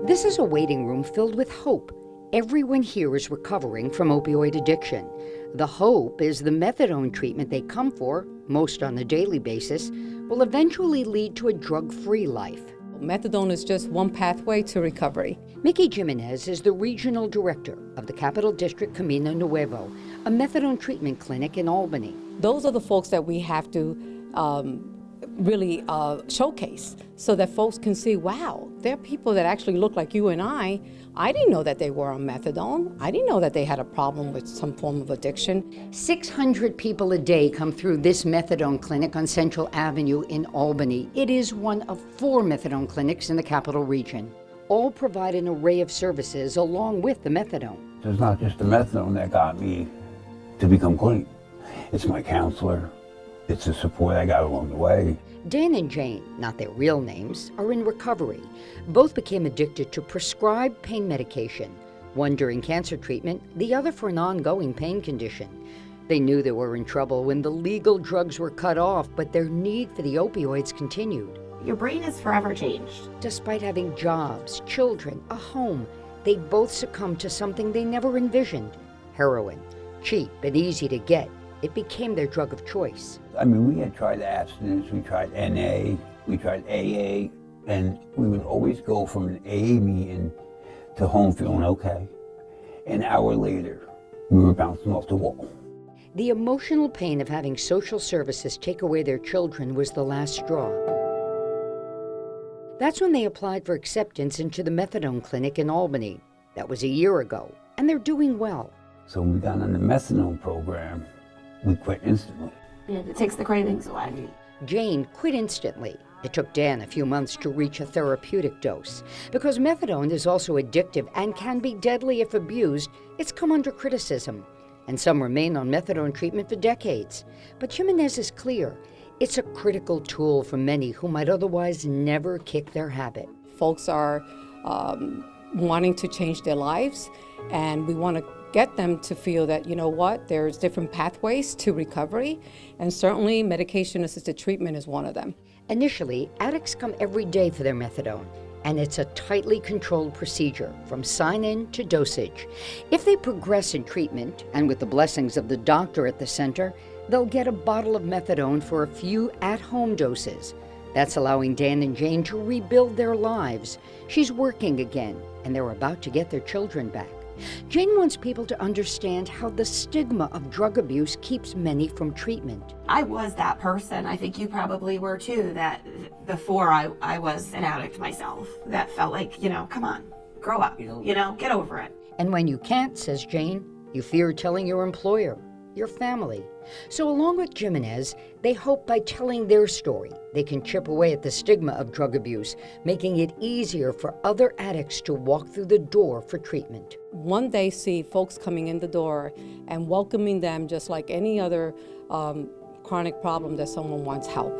This is a waiting room filled with hope. Everyone here is recovering from opioid addiction. The hope is the methadone treatment they come for, most on a daily basis, will eventually lead to a drug-free life. Methadone is just one pathway to recovery. Mickey Jimenez is the regional director of the Capital District Camino Nuevo, a methadone treatment clinic in Albany. Those are the folks that we have to really showcase so that folks can see, wow, there are people that actually look like you and I. I didn't know that they were on methadone. I didn't know that they had a problem with some form of addiction. 600 people a day come through this methadone clinic on Central Avenue in Albany. It is one of 4 methadone clinics in the capital region. All provide an array of services along with the methadone. It's not just the methadone that got me to become clean. It's my counselor. It's the support I got along the way. Dan and Jane, not their real names, are in recovery. Both became addicted to prescribed pain medication, one during cancer treatment, the other for an ongoing pain condition. They knew they were in trouble when the legal drugs were cut off, but their need for the opioids continued. Your brain is forever changed. Despite having jobs, children, a home, they both succumbed to something they never envisioned: heroin. Cheap and easy to get, it became their drug of choice. I mean, we had tried abstinence, we tried NA, we tried AA, and we would always go from an AA meeting to home feeling okay. An hour later, we were bouncing off the wall. The emotional pain of having social services take away their children was the last straw. That's when they applied for acceptance into the methadone clinic in Albany. That was a year ago, and they're doing well. So when we got on the methadone program, we quit instantly. It takes the cravings away. Jane quit instantly. It took Dan a few months to reach a therapeutic dose. Because methadone is also addictive and can be deadly if abused, it's come under criticism. And some remain on methadone treatment for decades. But Jimenez is clear. It's a critical tool for many who might otherwise never kick their habit. Folks are wanting to change their lives, and we want to get them to feel that, you know what, there's different pathways to recovery, and certainly medication-assisted treatment is one of them. Initially, addicts come every day for their methadone, and it's a tightly controlled procedure from sign-in to dosage. If they progress in treatment, and with the blessings of the doctor at the center, they'll get a bottle of methadone for a few at-home doses. That's allowing Dan and Jane to rebuild their lives. She's working again, and they're about to get their children back. Jane wants people to understand how the stigma of drug abuse keeps many from treatment. I was that person. I think you probably were too, that before I was an addict myself, that felt like, come on, grow up, get over it. And when you can't, says Jane, you fear telling your employer, your family. So along with Jimenez, they hope by telling their story, they can chip away at the stigma of drug abuse, making it easier for other addicts to walk through the door for treatment. One day see folks coming in the door and welcoming them just like any other chronic problem that someone wants help.